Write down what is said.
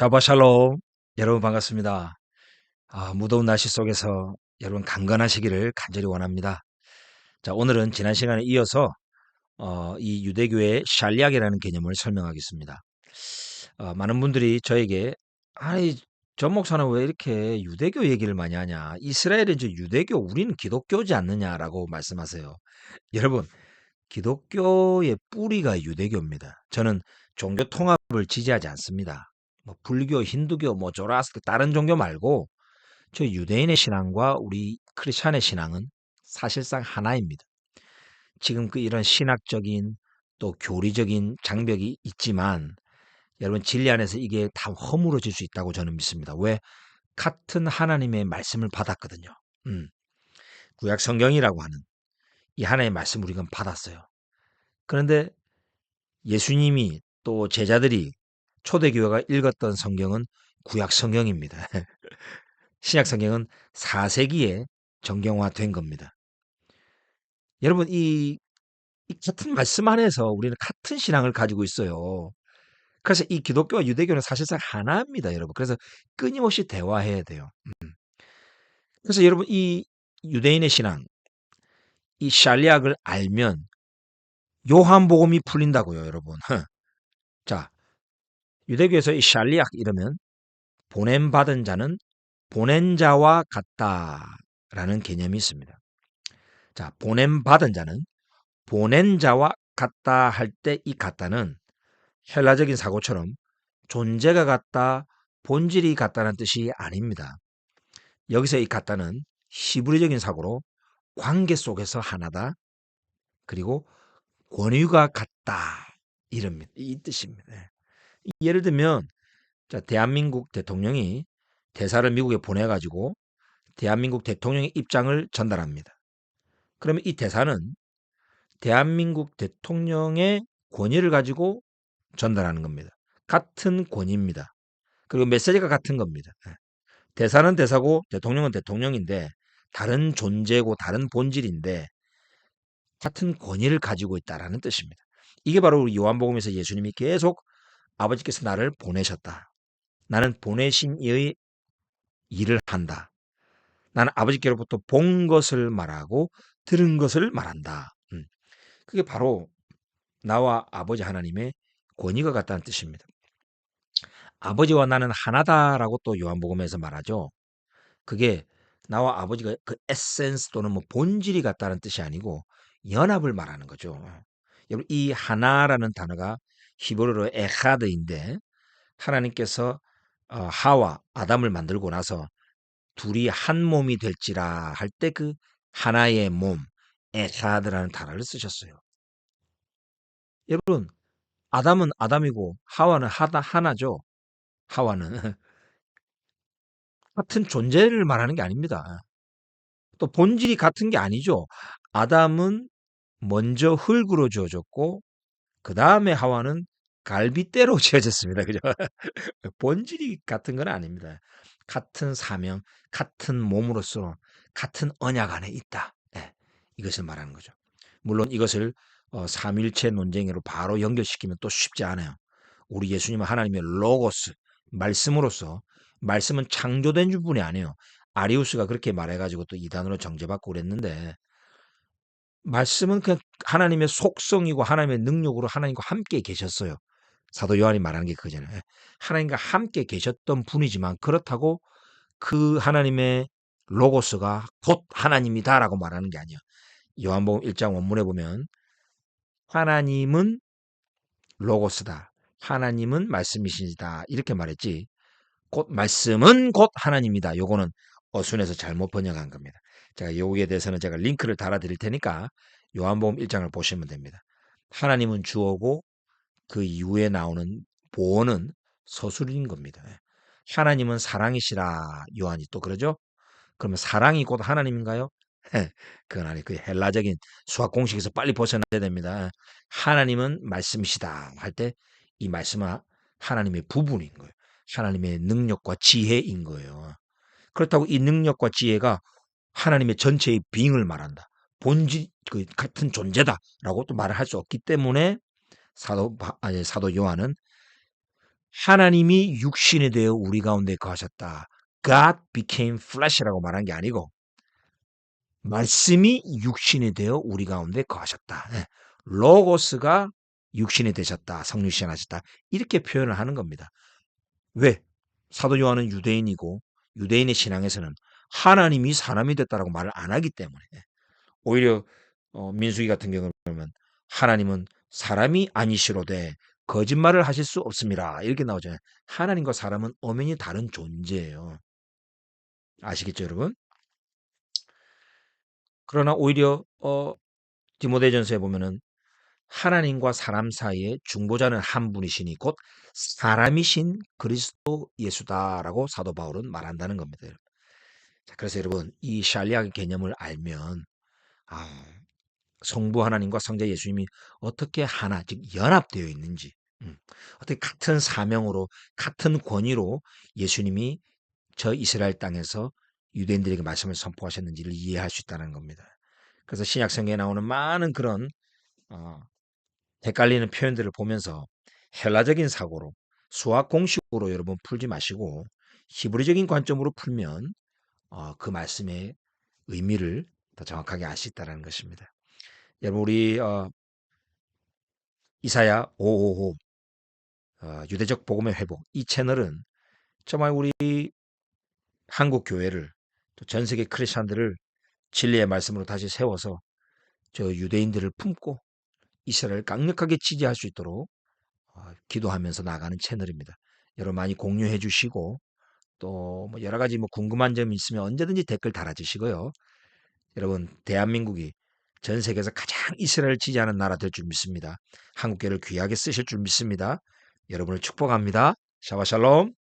샤바샬롬. 여러분 반갑습니다. 무더운 날씨 속에서 여러분 강건하시기를 간절히 원합니다. 자, 오늘은 지난 시간에 이어서 이 유대교의 샬리악이라는 개념을 설명하겠습니다. 많은 분들이 저에게 아니 전 목사는 왜 이렇게 유대교 얘기를 많이 하냐? 이스라엘은 이제 유대교, 우리는 기독교지 않느냐라고 말씀하세요. 여러분, 기독교의 뿌리가 유대교입니다. 저는 종교 통합을 지지하지 않습니다. 뭐 불교, 힌두교, 뭐 조라스트 다른 종교 말고 저 유대인의 신앙과 우리 크리스천의 신앙은 사실상 하나입니다. 지금 이런 신학적인 또 교리적인 장벽이 있지만 여러분 진리 안에서 이게 다 허물어질 수 있다고 저는 믿습니다. 왜? 같은 하나님의 말씀을 받았거든요. 구약 성경이라고 하는 이 하나님의 말씀을 우리가 받았어요. 그런데 예수님이 또 제자들이 초대교회가 읽었던 성경은 구약 성경입니다. 신약 성경은 4세기에 정경화된 겁니다. 여러분 이 같은 말씀 안에서 우리는 같은 신앙을 가지고 있어요. 그래서 이 기독교와 유대교는 사실상 하나입니다, 여러분. 그래서 끊임없이 대화해야 돼요. 그래서 여러분 이 유대인의 신앙, 이 샬리악을 알면 요한복음이 풀린다고요, 여러분. 자, 유대교에서 이 샬리악 이러면 보냄받은 자는 보낸 자와 같다라는 개념이 있습니다. 자, 보냄받은 자는 보낸 자와 같다 할 때 이 같다는 헬라적인 사고처럼 존재가 같다, 본질이 같다는 뜻이 아닙니다. 여기서 이 같다는 히브리적인 사고로 관계 속에서 하나다, 그리고 권위가 같다, 이 뜻입니다. 예를 들면 자, 대한민국 대통령이 대사를 미국에 보내가지고 대한민국 대통령의 입장을 전달합니다. 그러면 이 대사는 대한민국 대통령의 권위를 가지고 전달하는 겁니다. 같은 권위입니다. 그리고 메시지가 같은 겁니다. 대사는 대사고 대통령은 대통령인데 다른 존재고 다른 본질인데 같은 권위를 가지고 있다라는 뜻입니다. 이게 바로 우리 요한복음에서 예수님이 계속 아버지께서 나를 보내셨다. 나는 보내신 이의 일을 한다. 나는 아버지께로부터 본 것을 말하고 들은 것을 말한다. 그게 바로 나와 아버지 하나님의 권위가 같다는 뜻입니다. 아버지와 나는 하나다라고 또 요한복음에서 말하죠. 그게 나와 아버지가 그 에센스 또는 뭐 본질이 같다는 뜻이 아니고 연합을 말하는 거죠. 여러분 이 하나라는 단어가 히브리어로 에하드인데 하나님께서 하와 아담을 만들고 나서 둘이 한 몸이 될지라 할 때 그 하나의 몸 에하드라는 단어를 쓰셨어요. 여러분 아담은 아담이고 하와는 하나죠. 하와는 같은 존재를 말하는 게 아닙니다. 또 본질이 같은 게 아니죠. 아담은 먼저 흙으로 지어졌고 그 다음에 하와는 갈빗대로 지어졌습니다. 그죠? 본질이 같은 건 아닙니다. 같은 사명, 같은 몸으로서 같은 언약 안에 있다. 네, 이것을 말하는 거죠. 물론 이것을 삼일체 논쟁으로 바로 연결시키면 또 쉽지 않아요. 우리 예수님은 하나님의 로고스, 말씀으로서 말씀은 창조된 분이 아니에요. 아리우스가 그렇게 말해가지고 또 이단으로 정죄받고 그랬는데 말씀은 그냥 하나님의 속성이고 하나님의 능력으로 하나님과 함께 계셨어요. 사도 요한이 말하는 게 그거잖아요. 예. 하나님과 함께 계셨던 분이지만 그렇다고 그 하나님의 로고스가 곧 하나님이다라고 말하는 게 아니에요. 요한복음 1장 원문에 보면 하나님은 로고스다. 하나님은 말씀이시다. 이렇게 말했지. 곧 말씀은 곧 하나님이다. 요거는 어순에서 잘못 번역한 겁니다. 제가 여기에 대해서는 제가 링크를 달아드릴 테니까 요한복음 1장을 보시면 됩니다. 하나님은 주어고 그 이후에 나오는 보어는 서술인 겁니다. 하나님은 사랑이시라 요한이 또 그러죠. 그러면 사랑이 곧 하나님인가요? 그건 아니. 그 헬라적인 수학 공식에서 빨리 벗어나야 됩니다. 하나님은 말씀이시다 할 때 이 말씀은 하나님의 부분인 거예요. 하나님의 능력과 지혜인 거예요. 그렇다고 이 능력과 지혜가 하나님의 전체의 빙을 말한다. 본질 그 같은 존재다라고 또 말을 할 수 없기 때문에 사도 요한은 하나님이 육신이 되어 우리 가운데 거하셨다. God became flesh라고 말한 게 아니고 말씀이 육신이 되어 우리 가운데 거하셨다. 네. 로고스가 육신이 되셨다. 성육신하셨다. 이렇게 표현을 하는 겁니다. 왜? 사도 요한은 유대인이고 유대인의 신앙에서는 하나님이 사람이 됐다라고 말을 안 하기 때문에 오히려 민수기 같은 경우를 보면 하나님은 사람이 아니시로되 거짓말을 하실 수 없습니다. 이렇게 나오잖아요. 하나님과 사람은 엄연히 다른 존재예요. 아시겠죠, 여러분? 그러나 오히려 디모데전서에 보면은 하나님과 사람 사이의 중보자는 한 분이시니 곧 사람이신 그리스도 예수다라고 사도 바울은 말한다는 겁니다. 자, 그래서 여러분 이 샬리아의 개념을 알면 아, 성부 하나님과 성자 예수님이 어떻게 하나, 즉 연합되어 있는지, 어떻게 같은 사명으로 같은 권위로 예수님이 저 이스라엘 땅에서 유대인들에게 말씀을 선포하셨는지를 이해할 수 있다는 겁니다. 그래서 신약 성경에 나오는 많은 그런 어, 헷갈리는 표현들을 보면서 헬라적인 사고로 수학 공식으로 여러분 풀지 마시고 히브리적인 관점으로 풀면 그 말씀의 의미를 더 정확하게 알 수 있다는 것입니다. 여러분 우리 이사야 555 유대적 복음의 회복 이 채널은 정말 우리 한국 교회를 또 전 세계 크리스천들을 진리의 말씀으로 다시 세워서 저 유대인들을 품고 이스라엘을 강력하게 지지할 수 있도록 기도하면서 나가는 채널입니다. 여러분 많이 공유해 주시고 또 뭐 여러 가지 뭐 궁금한 점이 있으면 언제든지 댓글 달아주시고요. 여러분 대한민국이 전 세계에서 가장 이스라엘을 지지하는 나라 될 줄 믿습니다. 한국교회를 귀하게 쓰실 줄 믿습니다. 여러분을 축복합니다. 샤바샬롬.